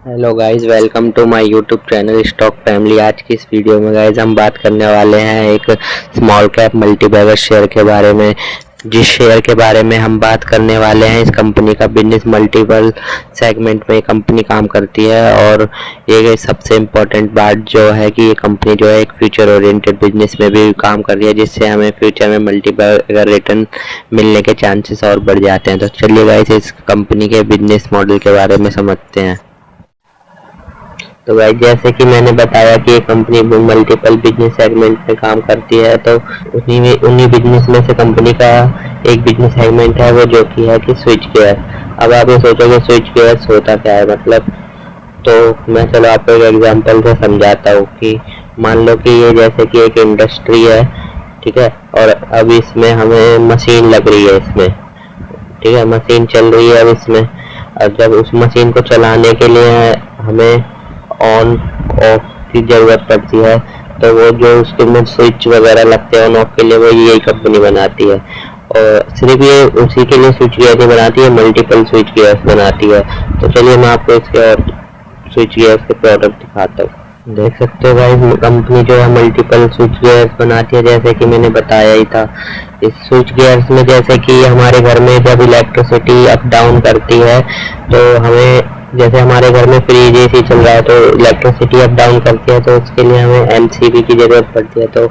Hello guys, welcome to my YouTube channel stock family. आज की इस वीडियो में गाइस हम बात करने वाले हैं एक स्मॉल कैप मल्टीबैगर शेयर के बारे में। जिस शेयर के बारे में हम बात करने वाले हैं, इस कंपनी का बिजनेस मल्टीपल सेगमेंट में कंपनी काम करती है। और ये सबसे इम्पोर्टेंट बात जो है कि ये कंपनी जो है एक फ्यूचर ओरिएंटेड बिजनेस में भी काम कर रही है, जिससे हमें फ्यूचर में मल्टीबैगर रिटर्न मिलने के चांसेस और बढ़ जाते हैं। तो चलिए गाइस इस कंपनी के बिजनेस मॉडल के बारे में समझते हैं। तो भाई जैसे कि मैंने बताया कि ये कंपनी मल्टीपल बिजनेस सेगमेंट में काम करती है, तो उन्हीं बिजनेस में से कंपनी का एक बिजनेस सेगमेंट है वो जो कि है कि स्विच गियर। अब आप ये सोचोगे स्विच गियर होता क्या है, मतलब तो मैं चलो आपको एक एग्जांपल से समझाता हूँ कि मान लो कि ये जैसे कि एक इंडस्ट्री है, ठीक है, और अब इसमें हमें मशीन लग रही है इसमें, ठीक है, मशीन चल रही है अब इसमें। और जब उस मशीन को चलाने के लिए हमें ऑन ऑफ की जरूरत पड़ती है, तो वो जो उसके में स्विच वगैरह लगते हैं ऑन ऑफ के लिए, वो यही कंपनी बनाती है। और सिर्फ ये उसी के लिए स्विच गियर नहीं बनाती है, मल्टीपल स्विच गियर्स बनाती है। तो चलिए मैं आपको इसके और स्विच गियर्स के प्रोडक्ट दिखाता हूँ। देख सकते हो भाई, कंपनी जो है मल्टीपल स्विच गियर्स बनाती है, जैसे कि मैंने बताया ही था। इस स्विच गियर्स में जैसे कि हमारे घर में जब इलेक्ट्रिसिटी अप डाउन करती है, तो हमें जैसे हमारे घर में फ्रिज एसी चल रहा है तो इलेक्ट्रिसिटी अप डाउन करती है, तो उसके लिए हमें एमसीबी की जरूरत पड़ती है। तो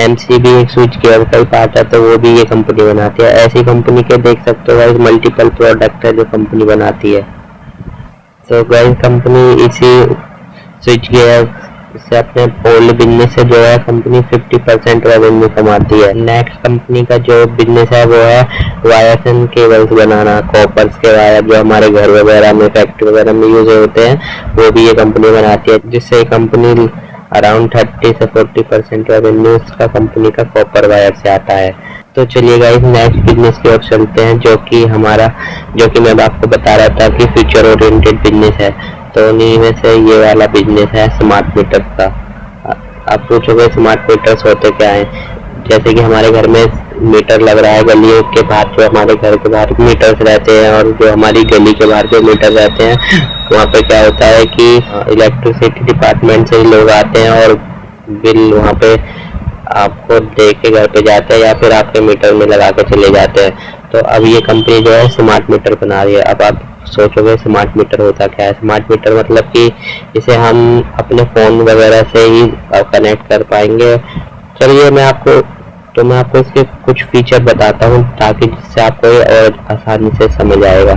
एमसीबी एक स्विच गियर का ही पार्ट है, तो वो भी ये कंपनी बनाती है। ऐसी कंपनी के देख सकते हो गाइस मल्टीपल प्रोडक्ट है जो कंपनी बनाती है। तो गाइस कंपनी इसी स्विच गियर से अपने ओल्ड बिजनेस से जो है कंपनी 50% रेवेन्यू कमाती है। नेक्स्ट कंपनी का जो बिजनेस है वो है वायर्स एंड केबल्स बनाना, कॉपर्स के वायर जो हमारे घर वगैरह में फैक्ट्री वगैरह में यूज होते हैं, वो भी ये कंपनी बनाती है, जिससे कंपनी अराउंड 30 से 40% रेवेन्यू इसका कंपनी का कॉपर वायर से आता है। तो चलिए गाइस नेक्स्ट बिजनेस की ओर चलते हैं, जो कि मैं आपको बता रहा था कि फ्यूचर ओरिएंटेड बिजनेस है। तो उन्हीं में से ये वाला बिजनेस है स्मार्ट मीटर का। आप पूछोगे स्मार्ट मीटर्स होते क्या हैं। जैसे कि हमारे घर में मीटर लग रहा है, गलियों के बाहर जो हमारे घर के बाहर मीटर्स रहते हैं और जो हमारी गली के बाहर जो मीटर रहते हैं, वहाँ पे क्या होता है कि इलेक्ट्रिसिटी डिपार्टमेंट से लोग आते हैं और बिल वहाँ पे आपको दे के घर पे जाते हैं या फिर आपके मीटर में लगा के चले जाते हैं। तो अब ये कंपनी जो है स्मार्ट मीटर बना रही है। अब आप सोचोगे स्मार्ट मीटर होता क्या है। स्मार्ट मीटर मतलब कि इसे हम अपने फ़ोन वगैरह से ही कनेक्ट कर पाएंगे। चलिए मैं आपको इसके कुछ फीचर बताता हूँ, ताकि जिससे आपको ये और आसानी से समझ आएगा।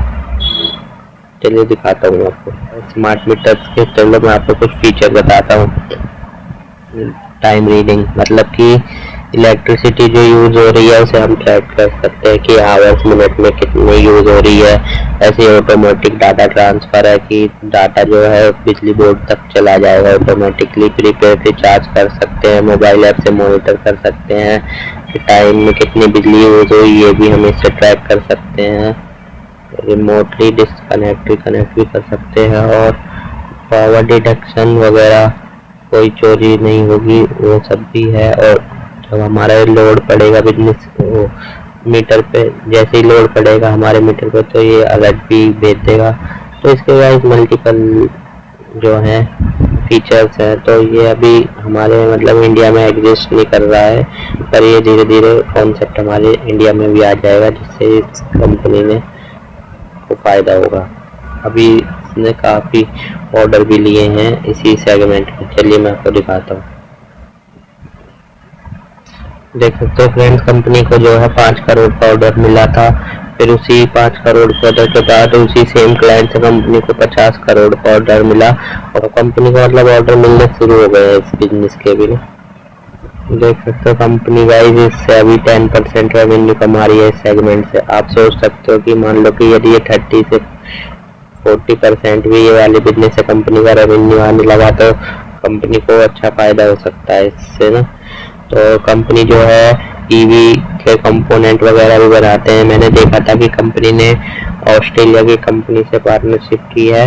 चलिए दिखाता हूँ आपको स्मार्ट मीटर के। चलो मैं आपको कुछ फीचर बताता हूँ। टाइम रीडिंग मतलब कि इलेक्ट्रिसिटी जो यूज हो रही है उसे हम ट्रैक कर सकते हैं कि आवर्स मिनट में कितनी यूज हो रही है। ऐसे ऑटोमेटिक डाटा ट्रांसफर है कि डाटा जो है बिजली बोर्ड तक चला जाएगा ऑटोमेटिकली। प्रीपेड रिचार्ज कर सकते हैं, मोबाइल ऐप से मॉनिटर कर सकते हैं कि टाइम में कितनी बिजली यूज हुई, ये भी हम इससे ट्रैक कर सकते हैं। रिमोटली डिस्कनेक्ट कनेक्ट भी कर सकते हैं, और पावर डिडक्शन वगैरह कोई चोरी नहीं होगी, वो सब भी है। और जब हमारा लोड पड़ेगा बिजनेस मीटर पे, जैसे ही लोड पड़ेगा हमारे मीटर पे, तो ये अलर्ट भी भेज देगा। तो इसके बाद मल्टीपल जो है फीचर्स हैं, तो ये अभी हमारे मतलब इंडिया में एग्जिस्ट नहीं कर रहा है, पर ये धीरे धीरे कॉन्सेप्ट हमारे इंडिया में भी आ जाएगा, जिससे इस कंपनी में को फ़ायदा होगा। अभी इसने काफ़ी ऑर्डर भी लिए हैं इसी सेगमेंट में। चलिए मैं आपको दिखाता हूँ। देख सकते हो फ्रेंड्स, कंपनी को जो है 5 करोड़ का ऑर्डर मिला था। फिर उसी 5 करोड़ के ऑर्डर के बाद उसी सेम क्लाइंट से कंपनी को 50 करोड़ का ऑर्डर मिला, और कंपनी को मतलब ऑर्डर मिलने शुरू हो गए इस बिजनेस के भी। देख सकते हो कंपनी वाइज इससे अभी 10% रेवेन्यू कमा रही है इस सेगमेंट से। आप सोच सकते हो कि मान लो कि यदि ये 30 से 40% भी ये वाले बिजनेस से कंपनी का रेवेन्यू आने लगा, तो कंपनी को अच्छा फायदा हो सकता है इससे ना। तो कंपनी जो है ईवी के कंपोनेंट वगैरह भी बनाते हैं। मैंने देखा था कि कंपनी ने ऑस्ट्रेलिया की कंपनी से पार्टनरशिप की है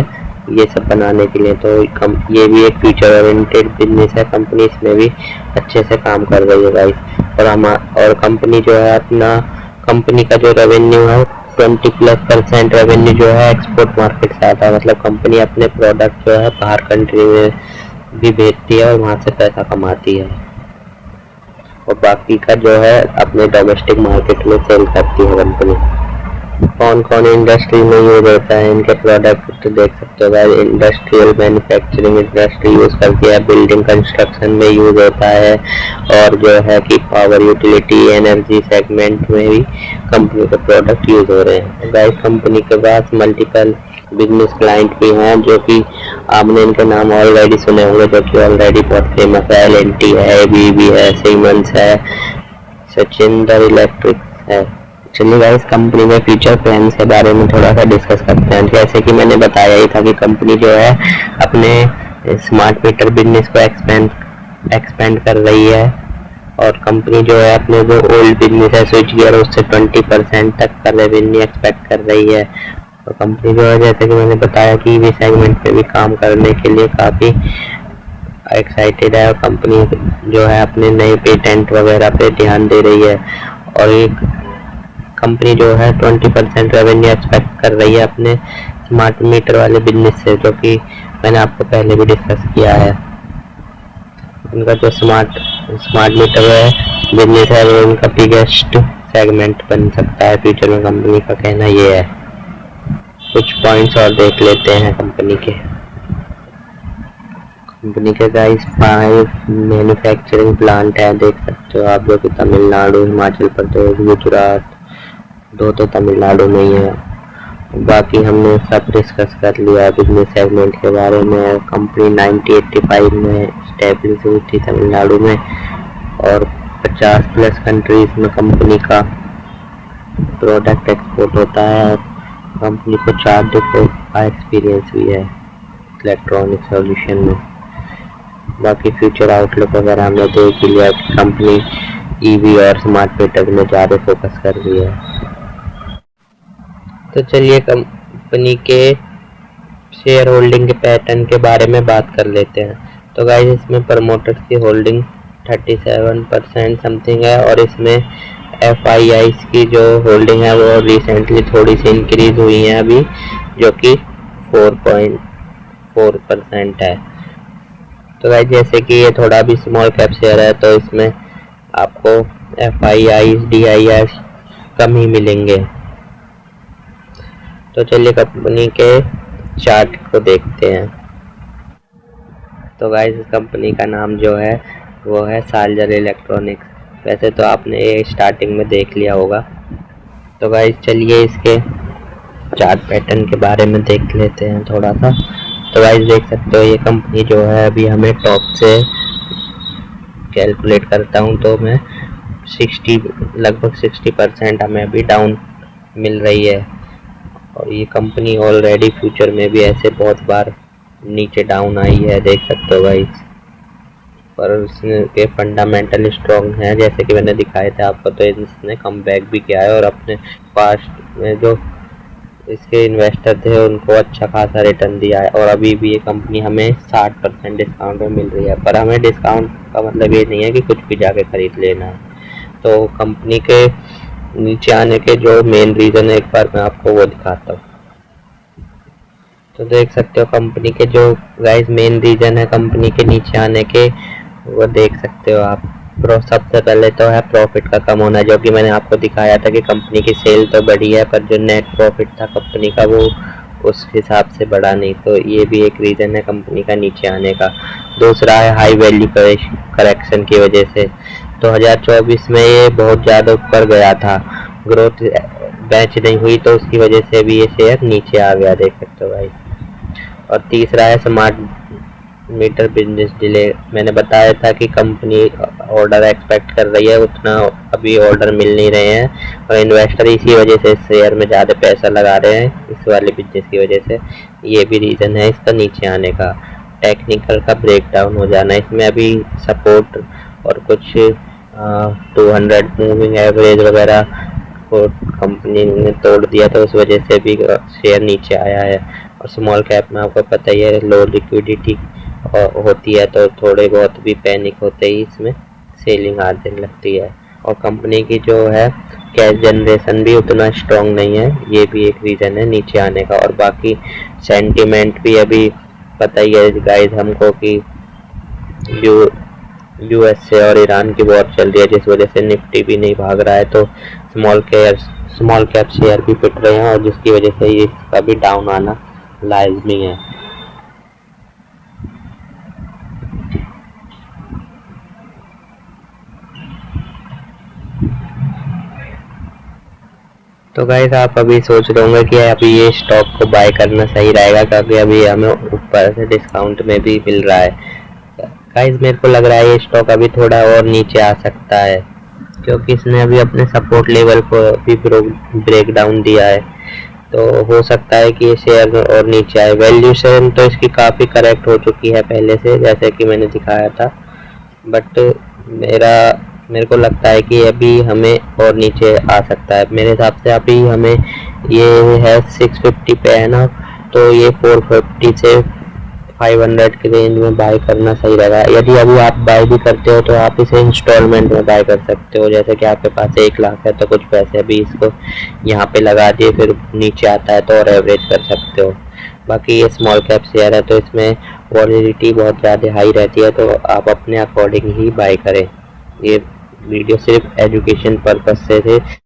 ये सब बनाने के लिए। तो ये भी एक फ्यूचर ओरिएंटेड बिजनेस है, कंपनी इसमें भी अच्छे से काम कर रही है गाइस। और कंपनी जो है अपना कंपनी का जो रेवेन्यू है 20+% रेवेन्यू जो है एक्सपोर्ट मार्केट से आता है, मतलब कंपनी अपने प्रोडक्ट जो है बाहर कंट्री में भी भेजती है और वहाँ से पैसा कमाती है, और बाकी का जो है अपने डोमेस्टिक मार्केट में सेल करती है कंपनी। कौन कौन इंडस्ट्री में यूज होता है इनके प्रोडक्ट तो देख सकते हो भाई। इंडस्ट्रियल मैन्युफैक्चरिंग इंडस्ट्री यूज करती है, बिल्डिंग कंस्ट्रक्शन में यूज होता है, और जो है कि पावर यूटिलिटी एनर्जी सेगमेंट में भी कंपनी के प्रोडक्ट यूज हो रहे हैं। गाइस कंपनी के पास मल्टीपल बिजनेस क्लाइंट भी हैं जो कि आपने इनके नाम ऑलरेडी सुने होंगे, जो कि ऑलरेडी बहुत फेमस है। एल&टी है, ABB है, सीमेंस है, सचिंदर इलेक्ट्रिक है। चलिए गाइस कंपनी में फ्यूचर प्लान्स के बारे में थोड़ा सा डिस्कस करते हैं। जैसे कि मैंने बताया ही था कि कंपनी जो है अपने स्मार्ट मीटर बिजनेस को एक्सपेंड कर रही है, और कंपनी जो है अपने जो ओल्ड बिजनेस है स्विच गियर उससे 20% तक का रेवेन्यू एक्सपेक्ट कर रही है। और कंपनी जो है जैसे कि मैंने बताया कि ईवी सेगमेंट में भी काम करने के लिए काफ़ी एक्साइटेड है, और कंपनी जो है अपने नए पेटेंट वगैरह पे ध्यान दे रही है। और एक कंपनी जो है 20% रेवेन्यू एक्सपेक्ट कर रही है अपने स्मार्ट मीटर वाले बिजनेस से, जो कि मैंने आपको पहले भी डिस्कस किया है। उनका जो स्मार्ट मीटर है बिजनेस है वो उनका बिगेस्ट सेगमेंट बन सकता है फ्यूचर में, कंपनी का कहना ये है। कुछ पॉइंट्स और देख लेते हैं कंपनी के गाइस 5 मैन्युफैक्चरिंग प्लांट है, देख सकते हो आप, जो कि तमिलनाडु, हिमाचल प्रदेश, गुजरात, 2 तो तमिलनाडु में ही है। बाकी हमने सब डिस्कस कर लिया बिजनेस सेगमेंट के बारे में। कंपनी 1985 में स्टैब्लिश हुई थी तमिलनाडु में, और 50+ कंट्रीज में कंपनी का प्रोडक्ट एक्सपोर्ट होता है। कंपनी को 4 डिफरेंट का एक्सपीरियंस भी है इलेक्ट्रॉनिक सॉल्यूशन में। बाकी फ्यूचर आउटलुक वगैरह हमने देख ही लिया कि कंपनी ईवी और स्मार्ट मीटर में ज़्यादा फोकस कर रही है। तो चलिए कंपनी के शेयर होल्डिंग के पैटर्न के बारे में बात कर लेते हैं। तो गाइस इसमें प्रमोटर्स की होल्डिंग 37% समथिंग है, और इसमें FIIs की जो होल्डिंग है वो रिसेंटली थोड़ी सी इंक्रीज हुई है अभी, जो कि 4.4% है। तो गाइस जैसे कि ये थोड़ा भी स्मॉल कैप शेयर है तो इसमें आपको FIIs DIIs कम ही मिलेंगे। तो चलिए कंपनी के चार्ट को देखते हैं। तो गाइस इस कंपनी का नाम जो है वो है साल्जर इलेक्ट्रॉनिक्स। वैसे तो आपने ये स्टार्टिंग में देख लिया होगा। तो गाइस चलिए इसके चार्ट पैटर्न के बारे में देख लेते हैं थोड़ा सा। तो गाइस देख सकते हो ये कंपनी जो है अभी हमें टॉप से कैलकुलेट करता हूँ तो मैं लगभग 60% हमें अभी डाउन मिल रही है, और ये कंपनी ऑलरेडी फ्यूचर में भी ऐसे बहुत बार नीचे डाउन आई है, देख सकते हो गाइस। पर इसके फंडामेंटल स्ट्रॉन्ग हैं जैसे कि मैंने दिखाए थे आपको। तो इसने कम बैक भी किया है, और अपने पास्ट में जो इसके इन्वेस्टर थे उनको अच्छा खासा रिटर्न दिया है, और अभी भी ये कंपनी हमें 60% डिस्काउंट में मिल रही है। पर हमें डिस्काउंट का मतलब ये नहीं है कि कुछ भी जाके खरीद लेना है। तो कंपनी के नीचे आने के जो मेन रीज़न है एक बार मैं आपको वो दिखाता हूँ। तो देख सकते हो कंपनी के जो गाइस मेन रीज़न है कंपनी के नीचे आने के, वो देख सकते हो आप। सबसे पहले तो है प्रॉफिट का कम होना, जो कि मैंने आपको दिखाया था कि कंपनी की सेल तो बढ़ी है पर जो नेट प्रॉफिट था कंपनी का वो उस हिसाब से बढ़ा नहीं। तो ये भी एक रीज़न है कंपनी का नीचे आने का। दूसरा है हाई वैल्यू करेक्शन की वजह से। 2024 में ये बहुत ज़्यादा ऊपर गया था, ग्रोथ बैच नहीं हुई तो उसकी वजह से भी ये शेयर नीचे आ गया, देख सकते हो भाई। और तीसरा है स्मार्ट मीटर बिजनेस डिले। मैंने बताया था कि कंपनी ऑर्डर एक्सपेक्ट कर रही है, उतना अभी ऑर्डर मिल नहीं रहे हैं, और इन्वेस्टर इसी वजह से शेयर में ज़्यादा पैसा लगा रहे हैं, इस वाले बिजनेस की वजह से। ये भी रीज़न है इसका नीचे आने का। टेक्निकल का ब्रेकडाउन हो जाना, इसमें अभी सपोर्ट और कुछ 200 मूविंग एवरेज वगैरह को कंपनी ने तोड़ दिया, तो उस वजह से भी शेयर नीचे आया है। और स्मॉल कैप में आपको पता ही है लो लिक्विडिटी होती है, तो थोड़े बहुत भी पैनिक होते ही इसमें सेलिंग आने लगती है। और कंपनी की जो है कैश जनरेशन भी उतना स्ट्रॉन्ग नहीं है, ये भी एक रीज़न है नीचे आने का। और बाकी सेंटिमेंट भी अभी पता ही है गाइस हमको कि यूएसए और ईरान की वॉर चल रही है, जिस वजह से निफ्टी भी नहीं भाग रहा है, तो स्मॉल कैप शेयर भी पिट रहे हैं और जिसकी वजह से इसका भी डाउन आना लाजमी है। तो गाइस आप अभी सोच रहे होंगे कि अभी ये स्टॉक को बाय करना सही रहेगा, क्योंकि अभी हमें ऊपर से डिस्काउंट में भी मिल रहा है। गाइस मेरे को लग रहा है ये स्टॉक अभी थोड़ा और नीचे आ सकता है, क्योंकि इसने अभी अपने सपोर्ट लेवल को भी ब्रेक डाउन दिया है, तो हो सकता है कि ये शेयर और नीचे आए। वैल्यूएशन तो इसकी काफ़ी करेक्ट हो चुकी है पहले से, जैसे कि मैंने दिखाया था, बट मेरे को लगता है कि अभी हमें और नीचे आ सकता है। मेरे हिसाब से अभी हमें ये है 650 पे है ना, तो ये 450 से 500 के रेंज में बाय करना सही रहेगा। यदि अभी आप बाय भी करते हो तो आप इसे इंस्टॉलमेंट में बाय कर सकते हो, जैसे कि आपके पास 1 लाख है तो कुछ पैसे अभी इसको यहाँ पे लगा दिए, फिर नीचे आता है तो और एवरेज कर सकते हो। बाकी ये स्मॉल कैप शेयर है तो इसमें वॉलेटिलिटी बहुत ज़्यादा हाई रहती है, तो आप अपने अकॉर्डिंग ही बाय करें। ये वीडियो सिर्फ एजुकेशन पर्पस से थे।